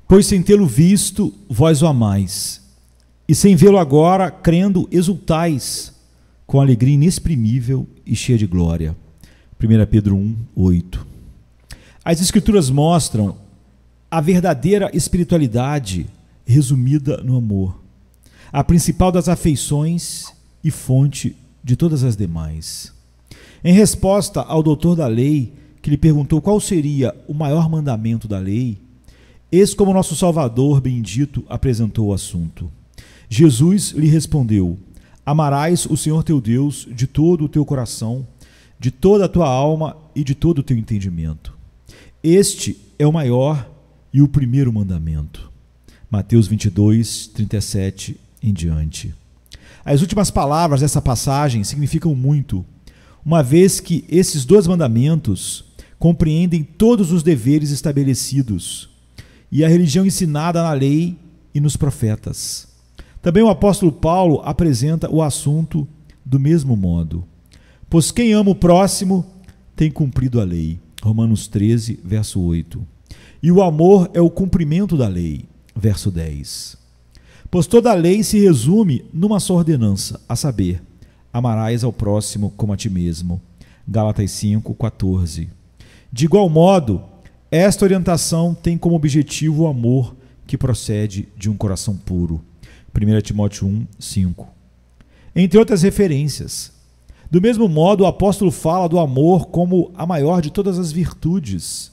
Pois sem tê-lo visto, vós o amais, e sem vê-lo agora, crendo, exultais, com alegria inexprimível e cheia de glória. 1 Pedro 1, 8. As Escrituras mostram a verdadeira espiritualidade resumida no amor, a principal das afeições e fonte de todas as demais. Em resposta ao doutor da lei, que lhe perguntou qual seria o maior mandamento da lei, eis como nosso Salvador bendito apresentou o assunto. Jesus lhe respondeu: amarás o Senhor teu Deus de todo o teu coração, de toda a tua alma e de todo o teu entendimento. Este é o maior e o primeiro mandamento. Mateus 22, 37 em diante. As últimas palavras dessa passagem significam muito, uma vez que esses dois mandamentos compreendem todos os deveres estabelecidos e a religião ensinada na lei e nos profetas. Também o apóstolo Paulo apresenta o assunto do mesmo modo. Pois quem ama o próximo tem cumprido a lei. Romanos 13, verso 8. E o amor é o cumprimento da lei. Verso 10. Pois toda a lei se resume numa só ordenança, a saber, amarás ao próximo como a ti mesmo. Gálatas 5, 14. De igual modo, esta orientação tem como objetivo o amor que procede de um coração puro. 1 Timóteo 1, 5. Entre outras referências. Do mesmo modo, o apóstolo fala do amor como a maior de todas as virtudes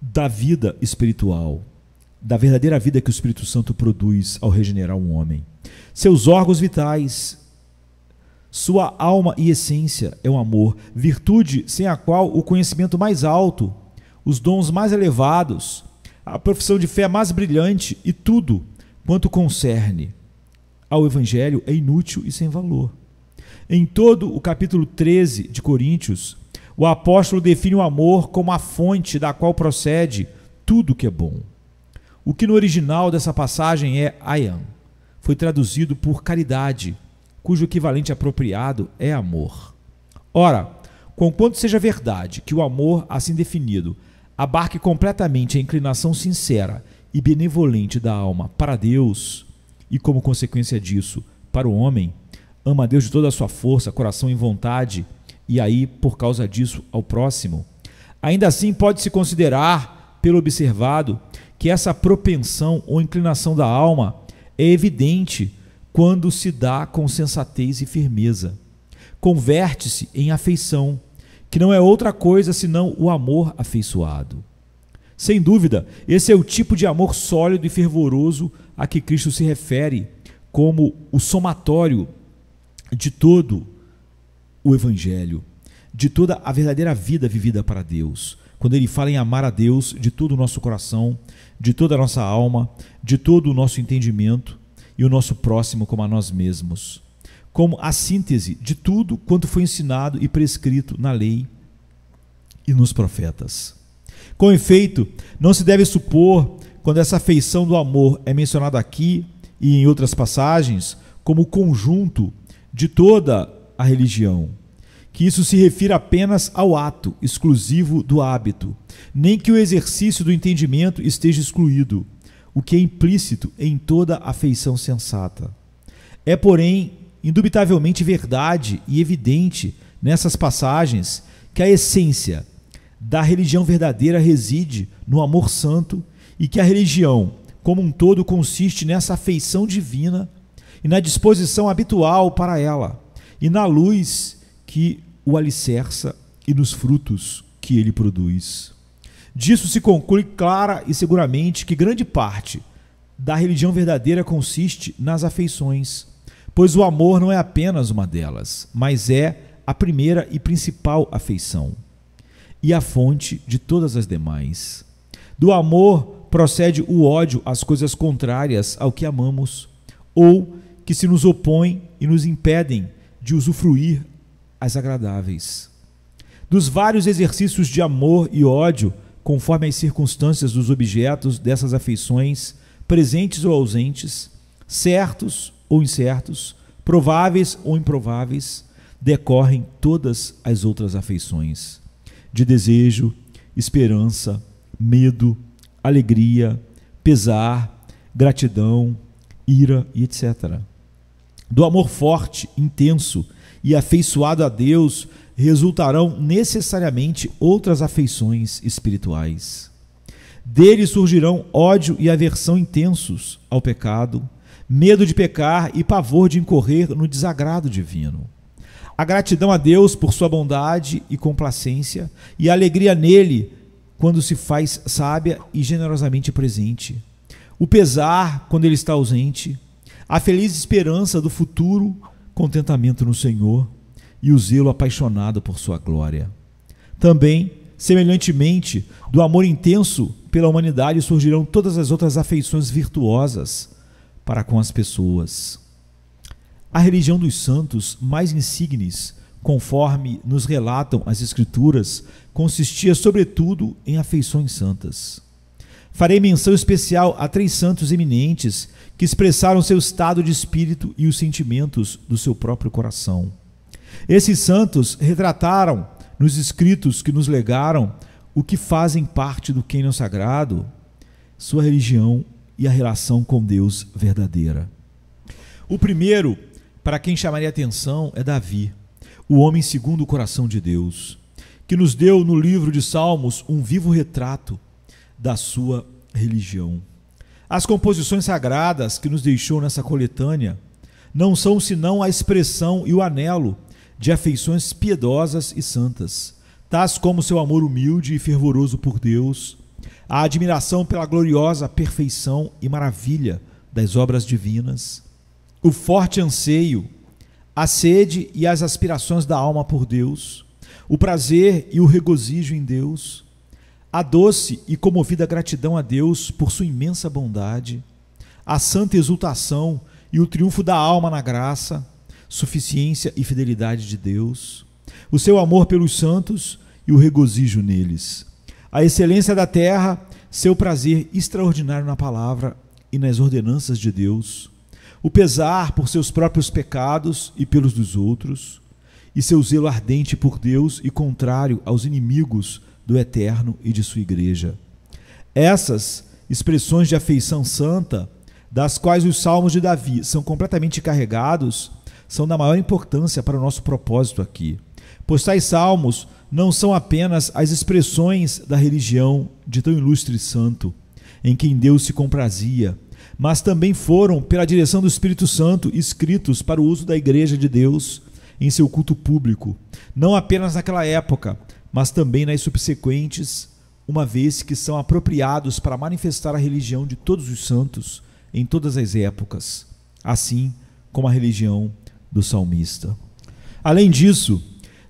da vida espiritual, da verdadeira vida que o Espírito Santo produz ao regenerar um homem. Seus órgãos vitais, sua alma e essência é o amor, virtude sem a qual o conhecimento mais alto, os dons mais elevados, a profissão de fé mais brilhante e tudo quanto concerne ao Evangelho é inútil e sem valor. Em todo o capítulo 13 de Coríntios, o apóstolo define o amor como a fonte da qual procede tudo que é bom. O que no original dessa passagem é aian, foi traduzido por caridade, cujo equivalente apropriado é amor. Ora, conquanto seja verdade que o amor, assim definido, abarque completamente a inclinação sincera e benevolente da alma para Deus e, como consequência disso, para o homem, ama a Deus de toda a sua força, coração e vontade, e aí, por causa disso, ao próximo, ainda assim pode-se considerar, pelo observado, que essa propensão ou inclinação da alma é evidente quando se dá com sensatez e firmeza. Converte-se em afeição, que não é outra coisa senão o amor afeiçoado. Sem dúvida, esse é o tipo de amor sólido e fervoroso a que Cristo se refere como o somatório de todo o Evangelho, de toda a verdadeira vida vivida para Deus. Quando ele fala em amar a Deus de todo o nosso coração, de toda a nossa alma, de todo o nosso entendimento e o nosso próximo como a nós mesmos, como a síntese de tudo quanto foi ensinado e prescrito na lei e nos profetas. Com efeito, não se deve supor, quando essa afeição do amor é mencionada aqui e em outras passagens, como o conjunto de toda a religião, que isso se refira apenas ao ato exclusivo do hábito, nem que o exercício do entendimento esteja excluído, o que é implícito em toda afeição sensata. É, porém, indubitavelmente verdade e evidente nessas passagens que a essência da religião verdadeira reside no amor santo e que a religião, como um todo, consiste nessa afeição divina e na disposição habitual para ela, e na luz que o alicerça e nos frutos que ele produz. Disso se conclui clara e seguramente que grande parte da religião verdadeira consiste nas afeições, pois o amor não é apenas uma delas, mas é a primeira e principal afeição, e a fonte de todas as demais. Do amor procede o ódio às coisas contrárias ao que amamos, ou que se nos opõem e nos impedem de usufruir as agradáveis. Dos vários exercícios de amor e ódio, conforme as circunstâncias dos objetos dessas afeições, presentes ou ausentes, certos ou incertos, prováveis ou improváveis, decorrem todas as outras afeições, de desejo, esperança, medo, alegria, pesar, gratidão, ira e etc. Do amor forte, intenso e afeiçoado a Deus resultarão necessariamente outras afeições espirituais. Dele surgirão ódio e aversão intensos ao pecado, medo de pecar e pavor de incorrer no desagrado divino. A gratidão a Deus por sua bondade e complacência e a alegria nele quando se faz sábia e generosamente presente. O pesar quando ele está ausente, a feliz esperança do futuro, contentamento no Senhor e o zelo apaixonado por sua glória. Também, semelhantemente, do amor intenso pela humanidade surgirão todas as outras afeições virtuosas para com as pessoas. A religião dos santos mais insignes, conforme nos relatam as Escrituras, consistia sobretudo em afeições santas. Farei menção especial a 3 santos eminentes que expressaram seu estado de espírito e os sentimentos do seu próprio coração. Esses santos retrataram nos escritos que nos legaram o que fazem parte do cânon sagrado, sua religião e a relação com Deus verdadeira. O primeiro, para quem chamaria atenção, é Davi, o homem segundo o coração de Deus, que nos deu no livro de Salmos um vivo retrato da sua religião. As composições sagradas que nos deixou nessa coletânea não são senão a expressão e o anelo de afeições piedosas e santas, tais como seu amor humilde e fervoroso por Deus, a admiração pela gloriosa perfeição e maravilha das obras divinas, o forte anseio, a sede e as aspirações da alma por Deus, o prazer e o regozijo em Deus, a doce e comovida gratidão a Deus por sua imensa bondade, a santa exultação e o triunfo da alma na graça, suficiência e fidelidade de Deus, o seu amor pelos santos e o regozijo neles, a excelência da terra, seu prazer extraordinário na palavra e nas ordenanças de Deus, o pesar por seus próprios pecados e pelos dos outros, e seu zelo ardente por Deus e contrário aos inimigos do Eterno e de sua igreja. Essas expressões de afeição santa, das quais os salmos de Davi são completamente carregados, são da maior importância para o nosso propósito aqui, pois tais salmos não são apenas as expressões da religião de tão ilustre santo, em quem Deus se comprazia, mas também foram, pela direção do Espírito Santo, escritos para o uso da Igreja de Deus em seu culto público, não apenas naquela época, mas também nas subsequentes, uma vez que são apropriados para manifestar a religião de todos os santos em todas as épocas, assim como a religião do salmista. Além disso,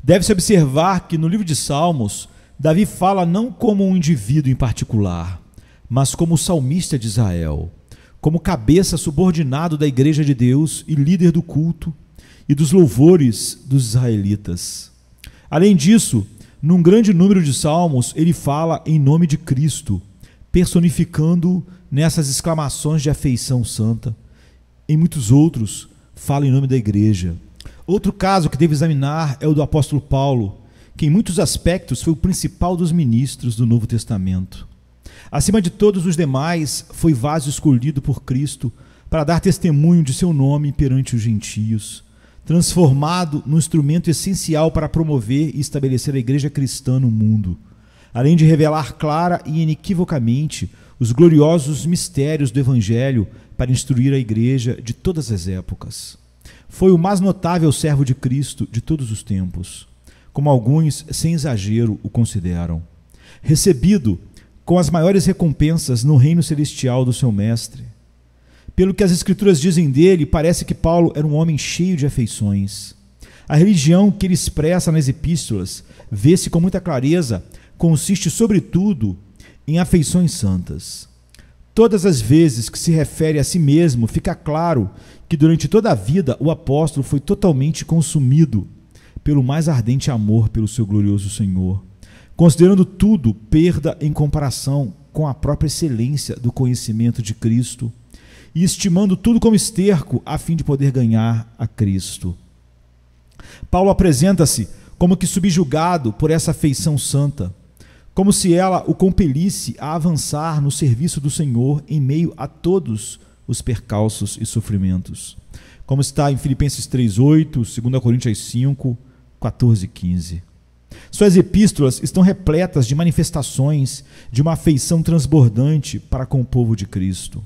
deve-se observar que no livro de Salmos, Davi fala não como um indivíduo em particular, mas como o salmista de Israel, como cabeça subordinado da Igreja de Deus e líder do culto e dos louvores dos israelitas. Além disso, num grande número de salmos, ele fala em nome de Cristo, personificando nessas exclamações de afeição santa. Em muitos outros, fala em nome da igreja. Outro caso que devo examinar é o do apóstolo Paulo, que em muitos aspectos foi o principal dos ministros do Novo Testamento. Acima de todos os demais, foi vaso escolhido por Cristo para dar testemunho de seu nome perante os gentios, transformado num instrumento essencial para promover e estabelecer a igreja cristã no mundo, além de revelar clara e inequivocamente os gloriosos mistérios do Evangelho para instruir a igreja de todas as épocas. Foi o mais notável servo de Cristo de todos os tempos, como alguns, sem exagero, o consideram. Recebido com as maiores recompensas no reino celestial do seu mestre. Pelo que as Escrituras dizem dele, parece que Paulo era um homem cheio de afeições. A religião que ele expressa nas epístolas, vê-se com muita clareza, consiste sobretudo em afeições santas. Todas as vezes que se refere a si mesmo, fica claro que durante toda a vida o apóstolo foi totalmente consumido pelo mais ardente amor pelo seu glorioso Senhor, considerando tudo perda em comparação com a própria excelência do conhecimento de Cristo e estimando tudo como esterco a fim de poder ganhar a Cristo. Paulo apresenta-se como que subjugado por essa afeição santa, como se ela o compelisse a avançar no serviço do Senhor em meio a todos os percalços e sofrimentos. Como está em Filipenses 3:8, 2 Coríntios 5, 14 e 15. Suas epístolas estão repletas de manifestações de uma afeição transbordante para com o povo de Cristo.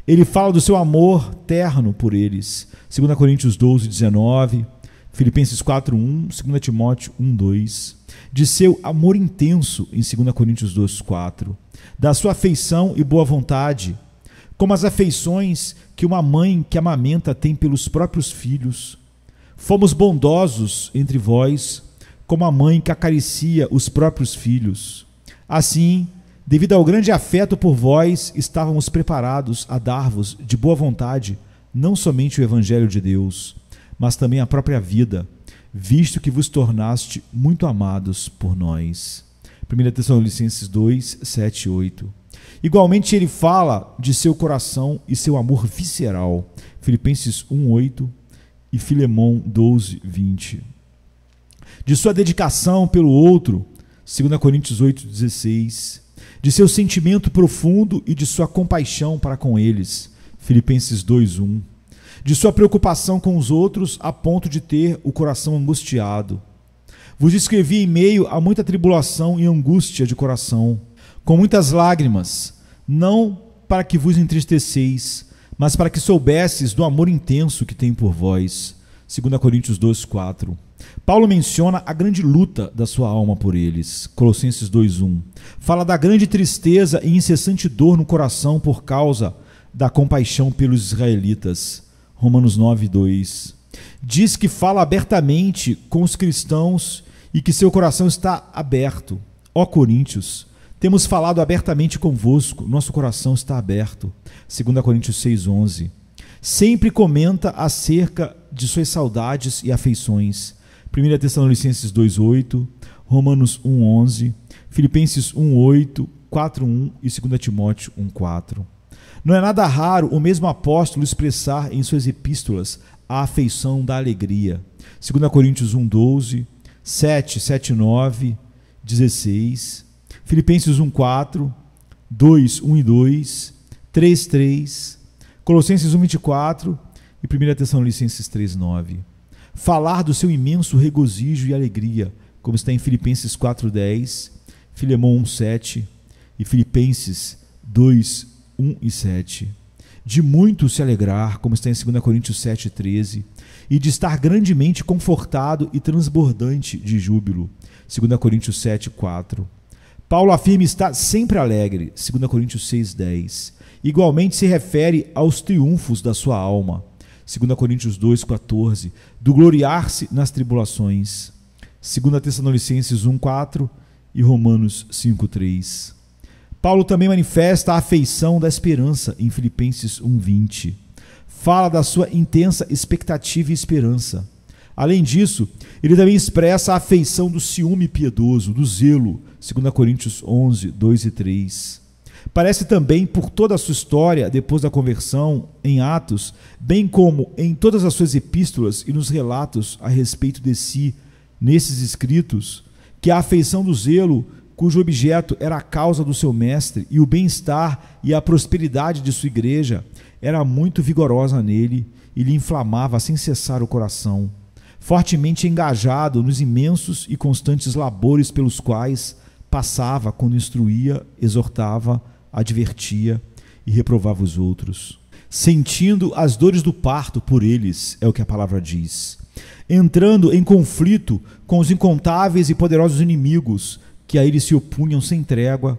Ele fala do seu amor terno por eles, 2 Coríntios 12:19, Filipenses 4:1, 2 Timóteo 1:2, de seu amor intenso em 2 Coríntios 2:4, da sua afeição e boa vontade, como as afeições que uma mãe que amamenta tem pelos próprios filhos. Fomos bondosos entre vós, como a mãe que acaricia os próprios filhos. Assim, devido ao grande afeto por vós, estávamos preparados a dar-vos de boa vontade não somente o Evangelho de Deus, mas também a própria vida, visto que vos tornaste muito amados por nós. 1 Tessalonicenses 2, 7 e 8. Igualmente ele fala de seu coração e seu amor visceral, Filipenses 1, 8 e Filemão 12, 20. De sua dedicação pelo outro, 2 Coríntios 8, 16. De seu sentimento profundo e de sua compaixão para com eles, Filipenses 2, 1. De sua preocupação com os outros a ponto de ter o coração angustiado. Vos escrevi em meio a muita tribulação e angústia de coração, com muitas lágrimas, não para que vos entristeceis, mas para que soubesses do amor intenso que tenho por vós. 2 Coríntios 2, 4. Paulo menciona a grande luta da sua alma por eles, Colossenses 2, 1. Fala da grande tristeza e incessante dor no coração por causa da compaixão pelos israelitas, Romanos 9, 2. Diz que fala abertamente com os cristãos e que seu coração está aberto. Ó Coríntios, temos falado abertamente convosco, nosso coração está aberto. 2 Coríntios 6, 11. Sempre comenta acerca de suas saudades e afeições. 1 Tessalonicenses 2, 8, Romanos 1, 11, Filipenses 1, 8, 4, 1 e 2 Timóteo 1, 4. Não é nada raro o mesmo apóstolo expressar em suas epístolas a afeição da alegria. 2 Coríntios 1, 12, 7, 7, 9, 16, Filipenses 1, 4, 2, 1 e 2, 3, 3, Colossenses 1, 24 e 1 Tessalonicenses 3, 9. Falar do seu imenso regozijo e alegria, como está em Filipenses 4, 10, Filemão 1, 7 e Filipenses 2, 1 e 7. De muito se alegrar, como está em 2 Coríntios 7, 13, e de estar grandemente confortado e transbordante de júbilo, 2 Coríntios 7, 4. Paulo afirma estar sempre alegre, 2 Coríntios 6, 10. Igualmente se refere aos triunfos da sua alma, 2 Coríntios 2, 14, do gloriar-se nas tribulações, 2 Tessalonicenses 1, 4 e Romanos 5, 3. Paulo também manifesta a afeição da esperança em Filipenses 1, 20. Fala da sua intensa expectativa e esperança. Além disso, ele também expressa a afeição do ciúme piedoso, do zelo, 2 Coríntios 11, 2 e 3. Parece também, por toda a sua história depois da conversão, em Atos, bem como em todas as suas epístolas e nos relatos a respeito de si, nesses escritos, que a afeição do zelo, cujo objeto era a causa do seu mestre, e o bem-estar e a prosperidade de sua igreja, era muito vigorosa nele e lhe inflamava sem cessar o coração, fortemente engajado nos imensos e constantes labores pelos quais passava quando instruía, exortava, advertia e reprovava os outros, sentindo as dores do parto por eles, é o que a palavra diz, entrando em conflito com os incontáveis e poderosos inimigos que a eles se opunham sem trégua,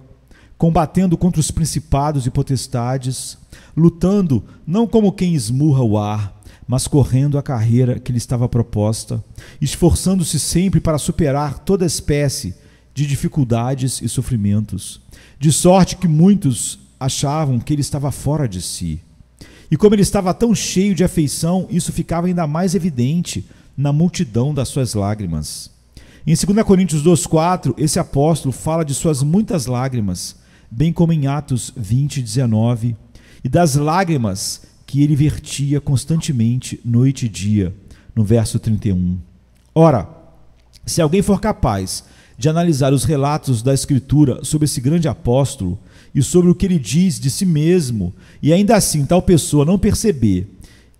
combatendo contra os principados e potestades, lutando não como quem esmurra o ar, mas correndo a carreira que lhe estava proposta, esforçando-se sempre para superar toda espécie de dificuldades e sofrimentos, de sorte que muitos achavam que ele estava fora de si. E como ele estava tão cheio de afeição, isso ficava ainda mais evidente na multidão das suas lágrimas. Em 2 Coríntios 2,4, esse apóstolo fala de suas muitas lágrimas, bem como em Atos 20, 19, e das lágrimas que ele vertia constantemente, noite e dia, no verso 31. Ora, se alguém for capaz de analisar os relatos da Escritura sobre esse grande apóstolo e sobre o que ele diz de si mesmo, e ainda assim tal pessoa não perceber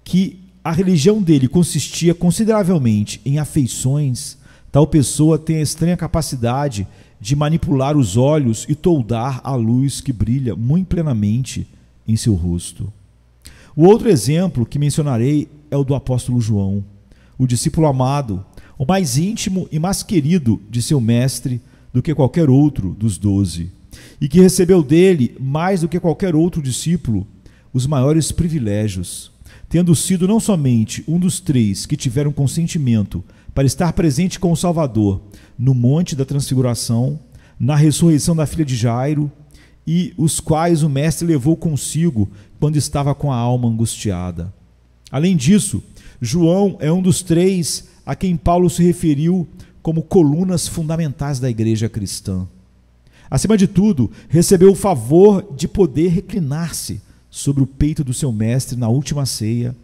que a religião dele consistia consideravelmente em afeições, tal pessoa tem a estranha capacidade de manipular os olhos e toldar a luz que brilha muito plenamente em seu rosto. O outro exemplo que mencionarei é o do apóstolo João, o discípulo amado, o mais íntimo e mais querido de seu mestre do que qualquer outro dos 12, e que recebeu dele, mais do que qualquer outro discípulo, os maiores privilégios, tendo sido não somente um dos 3 que tiveram consentimento para estar presente com o Salvador no Monte da Transfiguração, na ressurreição da filha de Jairo, e os quais o mestre levou consigo quando estava com a alma angustiada. Além disso, João é um dos 3 a quem Paulo se referiu como colunas fundamentais da igreja cristã. Acima de tudo, recebeu o favor de poder reclinar-se sobre o peito do seu mestre na última ceia,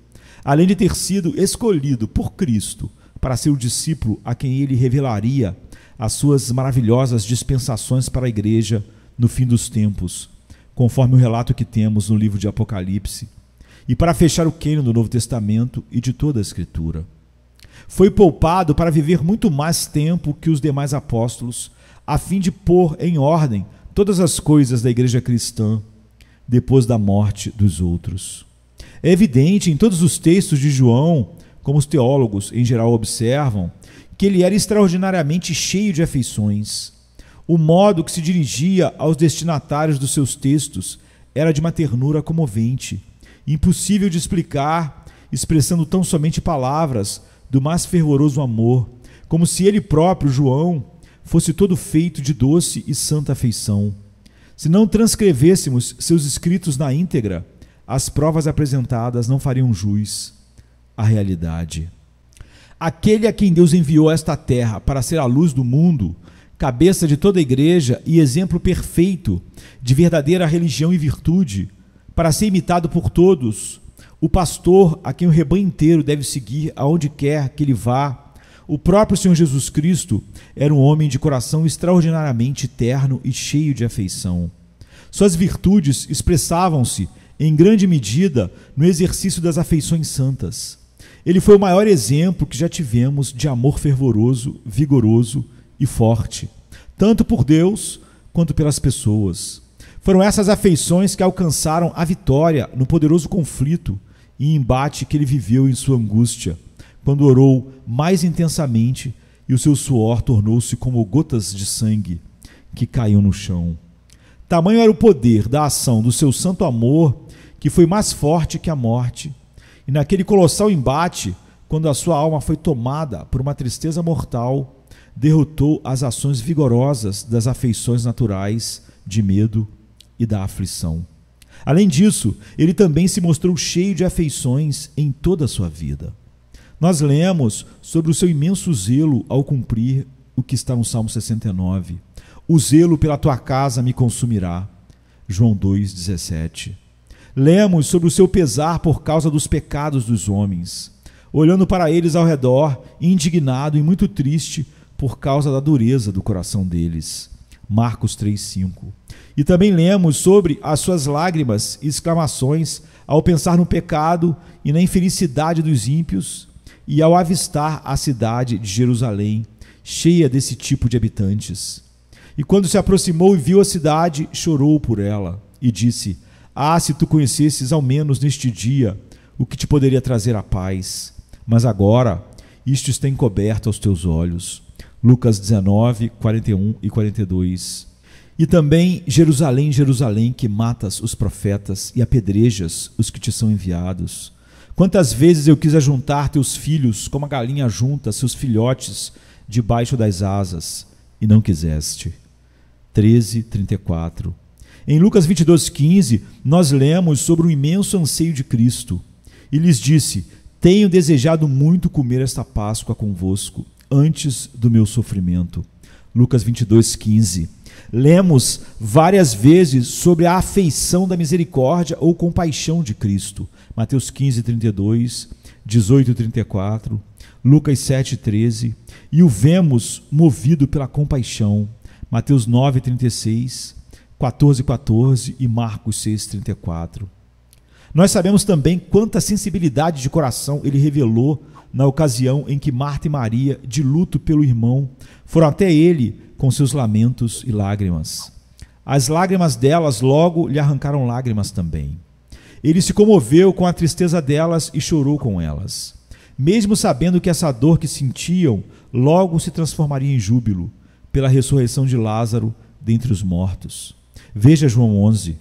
além de ter sido escolhido por Cristo para ser o discípulo a quem ele revelaria as suas maravilhosas dispensações para a igreja no fim dos tempos, conforme o relato que temos no livro de Apocalipse, e para fechar o cânon do Novo Testamento e de toda a Escritura. Foi poupado para viver muito mais tempo que os demais apóstolos, a fim de pôr em ordem todas as coisas da igreja cristã depois da morte dos outros. É evidente em todos os textos de João, como os teólogos em geral observam, que ele era extraordinariamente cheio de afeições. O modo que se dirigia aos destinatários dos seus textos era de uma ternura comovente, impossível de explicar, expressando tão somente palavras do mais fervoroso amor, como se ele próprio, João, fosse todo feito de doce e santa afeição. Se não transcrevêssemos seus escritos na íntegra, as provas apresentadas não fariam jus à realidade. Aquele a quem Deus enviou a esta terra para ser a luz do mundo, cabeça de toda a igreja e exemplo perfeito de verdadeira religião e virtude, para ser imitado por todos, o pastor a quem o rebanho inteiro deve seguir aonde quer que ele vá, o próprio Senhor Jesus Cristo era um homem de coração extraordinariamente terno e cheio de afeição. Suas virtudes expressavam-se, em grande medida, no exercício das afeições santas. Ele foi o maior exemplo que já tivemos de amor fervoroso, vigoroso e forte, tanto por Deus quanto pelas pessoas. Foram essas afeições que alcançaram a vitória no poderoso conflito e embate que ele viveu em sua angústia, quando orou mais intensamente e o seu suor tornou-se como gotas de sangue que caíam no chão. Tamanho era o poder da ação do seu santo amor, que foi mais forte que a morte, e naquele colossal embate, quando a sua alma foi tomada por uma tristeza mortal, derrotou as ações vigorosas das afeições naturais de medo e da aflição. Além disso, ele também se mostrou cheio de afeições em toda a sua vida. Nós lemos sobre o seu imenso zelo ao cumprir o que está no Salmo 69. O zelo pela tua casa me consumirá. João 2,17. Lemos sobre o seu pesar por causa dos pecados dos homens, olhando para eles ao redor, indignado e muito triste por causa da dureza do coração deles. Marcos 3,5. E também lemos sobre as suas lágrimas e exclamações ao pensar no pecado e na infelicidade dos ímpios, e ao avistar a cidade de Jerusalém, cheia desse tipo de habitantes. E quando se aproximou e viu a cidade, chorou por ela, e disse: ah, se tu conhecesses ao menos neste dia o que te poderia trazer a paz, mas agora isto está encoberto aos teus olhos. Lucas 19, 41 e 42. E também: Jerusalém, Jerusalém, que matas os profetas e apedrejas os que te são enviados. Quantas vezes eu quis ajuntar teus filhos, como a galinha ajunta seus filhotes debaixo das asas, e não quiseste. 13:34. Em Lucas 22:15, nós lemos sobre o imenso anseio de Cristo. E lhes disse: tenho desejado muito comer esta Páscoa convosco, antes do meu sofrimento. Lucas 22:15. Lemos várias vezes sobre a afeição da misericórdia ou compaixão de Cristo. Mateus 15:32, 18:34, Lucas 7,13, e o vemos movido pela compaixão, Mateus 9,36, 14,14 e Marcos 6,34. Nós sabemos também quanta sensibilidade de coração ele revelou na ocasião em que Marta e Maria, de luto pelo irmão, foram até ele com seus lamentos e lágrimas. As lágrimas delas logo lhe arrancaram lágrimas também. Ele se comoveu com a tristeza delas e chorou com elas, mesmo sabendo que essa dor que sentiam logo se transformaria em júbilo pela ressurreição de Lázaro dentre os mortos. Veja João 11.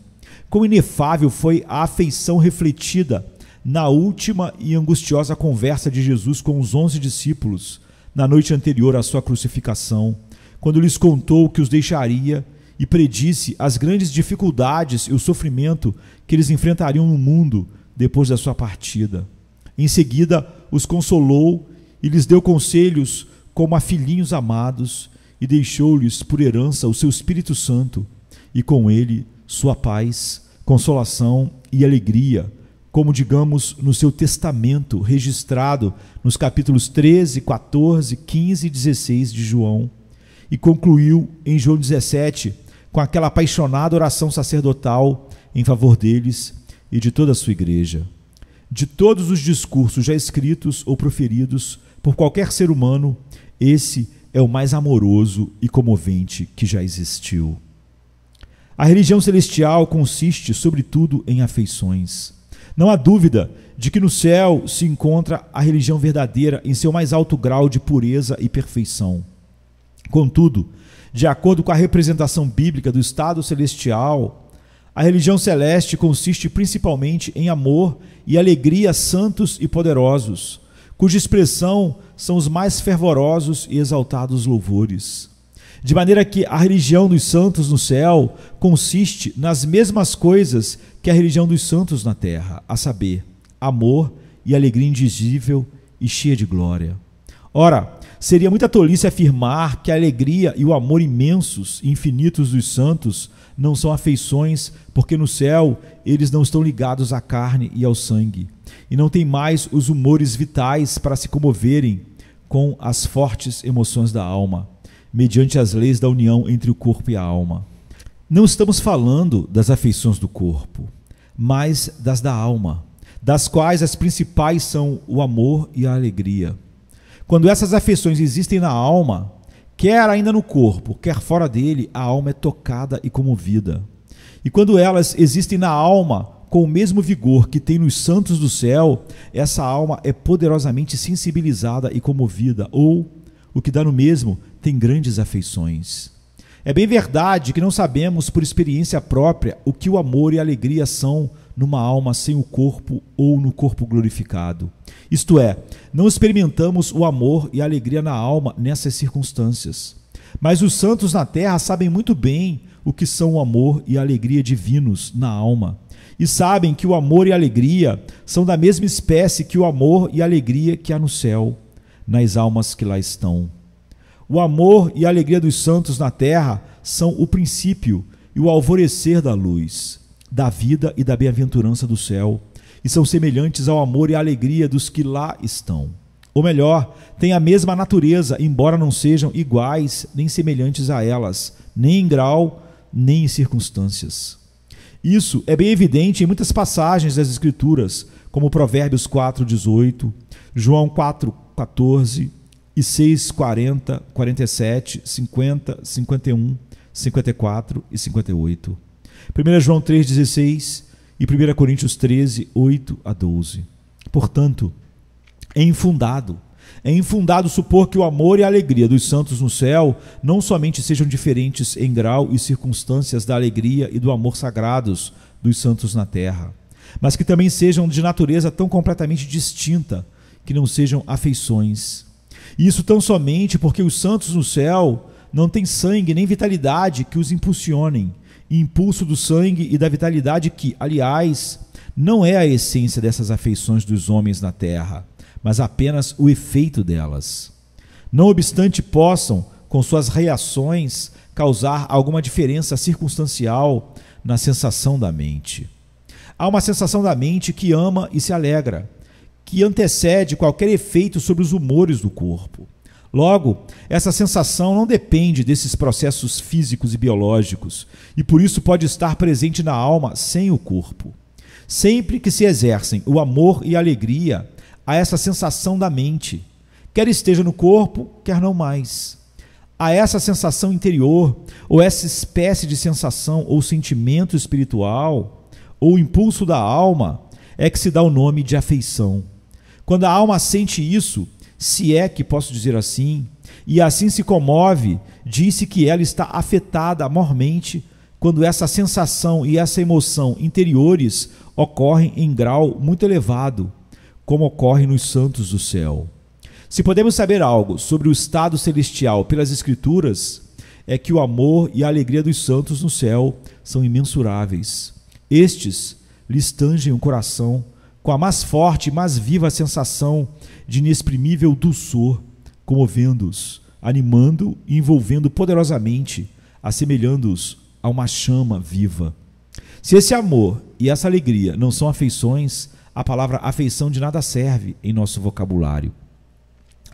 Quão inefável foi a afeição refletida na última e angustiosa conversa de Jesus com os 11 discípulos na noite anterior à sua crucificação, quando lhes contou que os deixaria e predisse as grandes dificuldades e o sofrimento que eles enfrentariam no mundo depois da sua partida. Em seguida, os consolou e lhes deu conselhos como a filhinhos amados e deixou-lhes por herança o seu Espírito Santo e com ele sua paz, consolação e alegria, como digamos no seu testamento registrado nos capítulos 13, 14, 15 e 16 de João, e concluiu em João 17 com aquela apaixonada oração sacerdotal em favor deles e de toda a sua igreja. De todos os discursos já escritos ou proferidos por qualquer ser humano, esse é o mais amoroso e comovente que já existiu. A religião celestial consiste, sobretudo, em afeições. Não há dúvida de que no céu se encontra a religião verdadeira em seu mais alto grau de pureza e perfeição. Contudo, de acordo com a representação bíblica do estado celestial, a religião celeste consiste principalmente em amor e alegria santos e poderosos, cuja expressão são os mais fervorosos e exaltados louvores. De maneira que a religião dos santos no céu consiste nas mesmas coisas que a religião dos santos na terra, a saber, amor e alegria indizível e cheia de glória. Ora, seria muita tolice afirmar que a alegria e o amor imensos e infinitos dos santos não são afeições, porque no céu eles não estão ligados à carne e ao sangue, e não têm mais os humores vitais para se comoverem com as fortes emoções da alma, mediante as leis da união entre o corpo e a alma. Não estamos falando das afeições do corpo, mas das da alma, das quais as principais são o amor e a alegria. Quando essas afeições existem na alma, quer ainda no corpo, quer fora dele, a alma é tocada e comovida. E quando elas existem na alma, com o mesmo vigor que tem nos santos do céu, essa alma é poderosamente sensibilizada e comovida, ou, o que dá no mesmo, tem grandes afeições. É bem verdade que não sabemos por experiência própria o que o amor e a alegria são numa alma sem o corpo ou no corpo glorificado. Isto é, não experimentamos o amor e a alegria na alma nessas circunstâncias. Mas os santos na terra sabem muito bem o que são o amor e a alegria divinos na alma. E sabem que o amor e a alegria são da mesma espécie que o amor e a alegria que há no céu, nas almas que lá estão. O amor e a alegria dos santos na terra são o princípio e o alvorecer da luz, da vida e da bem-aventurança do céu, e são semelhantes ao amor e à alegria dos que lá estão. Ou melhor, têm a mesma natureza, embora não sejam iguais nem semelhantes a elas, nem em grau, nem em circunstâncias. Isso é bem evidente em muitas passagens das Escrituras, como Provérbios 4:18, João 4:14 e 6:40, 47, 50, 51, 54 e 58. 1 João 3:16 e 1 Coríntios 13:8 a 12. Portanto, é infundado supor que o amor e a alegria dos santos no céu não somente sejam diferentes em grau e circunstâncias da alegria e do amor sagrados dos santos na terra, mas que também sejam de natureza tão completamente distinta que não sejam afeições. E isso tão somente porque os santos no céu não têm sangue nem vitalidade que os impulsionem, e impulso do sangue e da vitalidade que, aliás, não é a essência dessas afeições dos homens na terra, mas apenas o efeito delas. Não obstante possam, com suas reações, causar alguma diferença circunstancial na sensação da mente. Há uma sensação da mente que ama e se alegra, que antecede qualquer efeito sobre os humores do corpo. Logo, essa sensação não depende desses processos físicos e biológicos, e por isso pode estar presente na alma sem o corpo. Sempre que se exercem o amor e a alegria, há essa sensação da mente, quer esteja no corpo, quer não mais. Há essa sensação interior, ou essa espécie de sensação ou sentimento espiritual, ou impulso da alma, é que se dá o nome de afeição. Quando a alma sente isso, se é que posso dizer assim, e assim se comove, diz-se que ela está afetada amormente quando essa sensação e essa emoção interiores ocorrem em grau muito elevado, como ocorre nos santos do céu. Se podemos saber algo sobre o estado celestial pelas Escrituras, é que o amor e a alegria dos santos no céu são imensuráveis. Estes lhes tangem o coração com a mais forte e mais viva sensação de inexprimível dulçor, comovendo-os, animando e envolvendo poderosamente, assemelhando-os a uma chama viva. Se esse amor e essa alegria não são afeições, a palavra afeição de nada serve em nosso vocabulário.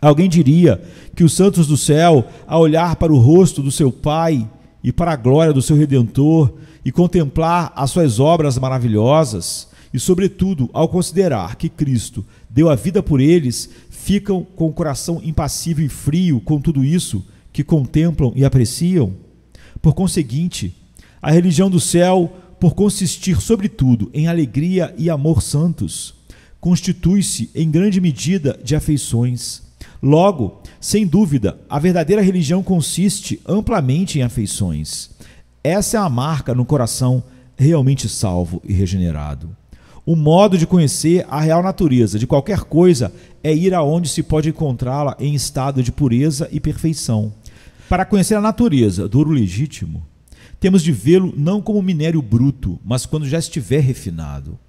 Alguém diria que os santos do céu, ao olhar para o rosto do seu Pai e para a glória do seu Redentor e contemplar as suas obras maravilhosas, e sobretudo ao considerar que Cristo deu a vida por eles, ficam com o coração impassível e frio com tudo isso que contemplam e apreciam? Por conseguinte, a religião do céu, por consistir sobretudo em alegria e amor santos, constitui-se em grande medida de afeições. Logo, sem dúvida, a verdadeira religião consiste amplamente em afeições. Essa é a marca no coração realmente salvo e regenerado. O modo de conhecer a real natureza de qualquer coisa é ir aonde se pode encontrá-la em estado de pureza e perfeição. Para conhecer a natureza do ouro legítimo, temos de vê-lo não como minério bruto, mas quando já estiver refinado.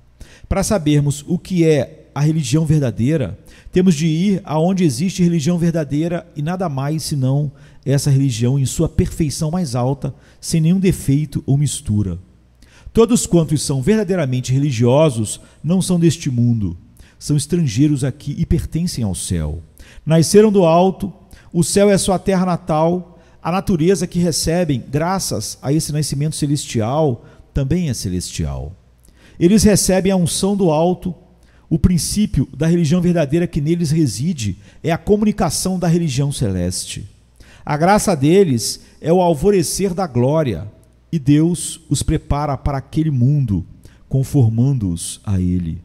Para sabermos o que é a religião verdadeira, temos de ir aonde existe religião verdadeira e nada mais senão essa religião em sua perfeição mais alta, sem nenhum defeito ou mistura. Todos quantos são verdadeiramente religiosos não são deste mundo, são estrangeiros aqui e pertencem ao céu. Nasceram do alto, o céu é sua terra natal, a natureza que recebem graças a esse nascimento celestial também é celestial. Eles recebem a unção do alto. O princípio da religião verdadeira que neles reside é a comunicação da religião celeste. A graça deles é o alvorecer da glória, e Deus os prepara para aquele mundo, conformando-os a ele.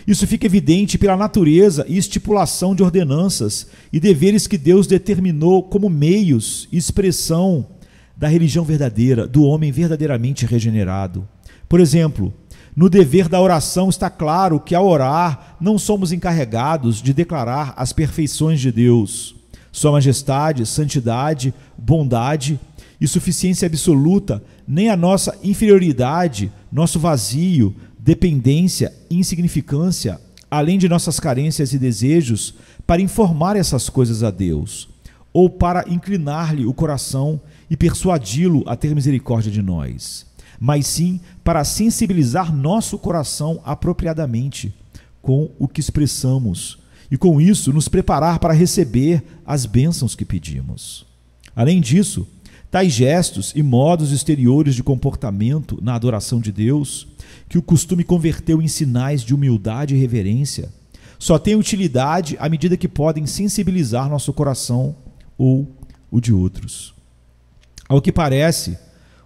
Isso fica evidente pela natureza e estipulação de ordenanças e deveres que Deus determinou como meios e expressão da religião verdadeira, do homem verdadeiramente regenerado. Por exemplo, no dever da oração está claro que ao orar não somos encarregados de declarar as perfeições de Deus, sua majestade, santidade, bondade e suficiência absoluta, nem a nossa inferioridade, nosso vazio, dependência e insignificância, além de nossas carências e desejos, para informar essas coisas a Deus, ou para inclinar-lhe o coração e persuadi-lo a ter misericórdia de nós, mas sim para sensibilizar nosso coração apropriadamente com o que expressamos e com isso nos preparar para receber as bênçãos que pedimos. Além disso, tais gestos e modos exteriores de comportamento na adoração de Deus, que o costume converteu em sinais de humildade e reverência, só têm utilidade à medida que podem sensibilizar nosso coração ou o de outros. Ao que parece,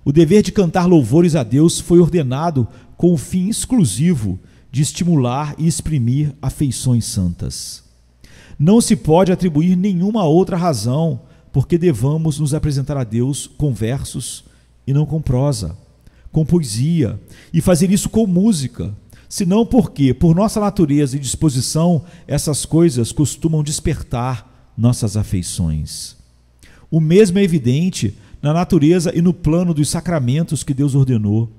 o dever de cantar louvores a Deus foi ordenado com o fim exclusivo de estimular e exprimir afeições santas. Não se pode atribuir nenhuma outra razão porque devamos nos apresentar a Deus com versos e não com prosa, com poesia, e fazer isso com música, senão porque, por nossa natureza e disposição, essas coisas costumam despertar nossas afeições. O mesmo é evidente na natureza e no plano dos sacramentos que Deus ordenou.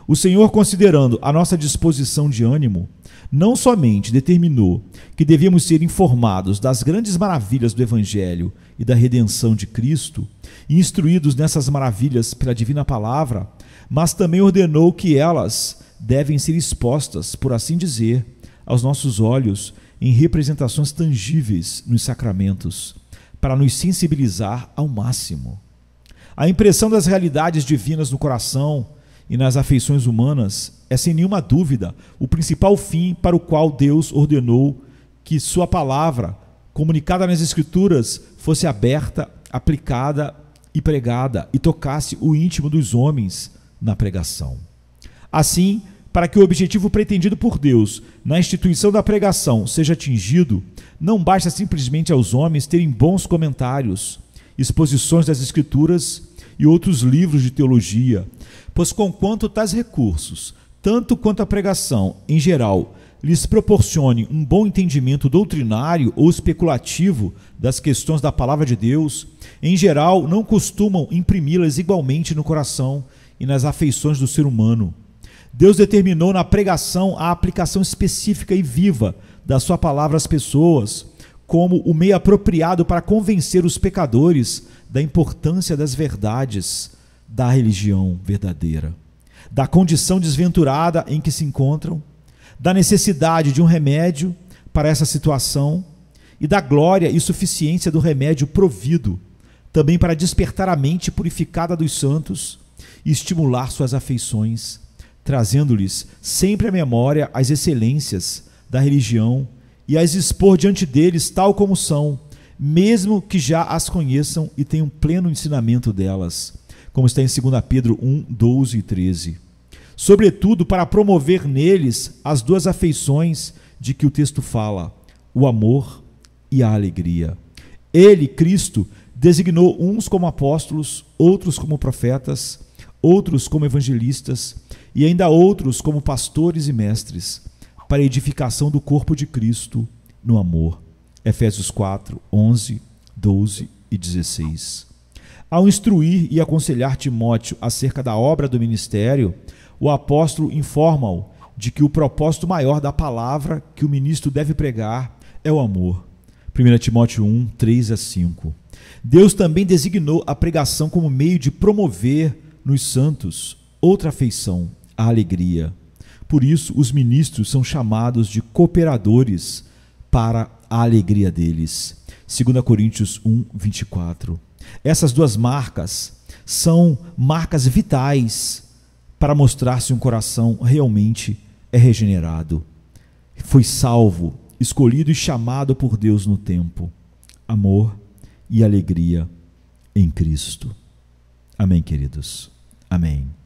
O Senhor, considerando a nossa disposição de ânimo, não somente determinou que devíamos ser informados das grandes maravilhas do Evangelho e da redenção de Cristo, e instruídos nessas maravilhas pela divina palavra, mas também ordenou que elas devem ser expostas, por assim dizer, aos nossos olhos em representações tangíveis nos sacramentos, para nos sensibilizar ao máximo. A impressão das realidades divinas no coração e nas afeições humanas é, sem nenhuma dúvida, o principal fim para o qual Deus ordenou que sua palavra, comunicada nas Escrituras, fosse aberta, aplicada e pregada, e tocasse o íntimo dos homens na pregação. Assim, para que o objetivo pretendido por Deus na instituição da pregação seja atingido, não basta simplesmente aos homens terem bons comentários, exposições das Escrituras e outros livros de teologia, pois conquanto tais recursos, tanto quanto a pregação em geral, lhes proporcione um bom entendimento doutrinário ou especulativo das questões da palavra de Deus, em geral não costumam imprimi-las igualmente no coração e nas afeições do ser humano. Deus determinou na pregação a aplicação específica e viva da sua palavra às pessoas, como o meio apropriado para convencer os pecadores da importância das verdades da religião verdadeira, da condição desventurada em que se encontram, da necessidade de um remédio para essa situação e da glória e suficiência do remédio provido, também para despertar a mente purificada dos santos e estimular suas afeições, trazendo-lhes sempre à memória as excelências da religião e as expor diante deles tal como são, mesmo que já as conheçam e tenham pleno ensinamento delas, como está em 2 Pedro 1, 12 e 13. Sobretudo para promover neles as duas afeições de que o texto fala, o amor e a alegria. Ele, Cristo, designou uns como apóstolos, outros como profetas, outros como evangelistas e ainda outros como pastores e mestres, para a edificação do corpo de Cristo no amor. Efésios 4, 11, 12 e 16. Ao instruir e aconselhar Timóteo acerca da obra do ministério, o apóstolo informa-o de que o propósito maior da palavra que o ministro deve pregar é o amor. 1 Timóteo 1, 3 a 5. Deus também designou a pregação como meio de promover nos santos outra afeição, a alegria. Por isso, os ministros são chamados de cooperadores para a alegria deles. 2 Coríntios 1, 24. Essas duas marcas são marcas vitais para mostrar se um coração realmente é regenerado, foi salvo, escolhido e chamado por Deus no tempo. Amor e alegria em Cristo. Amém, queridos. Amém.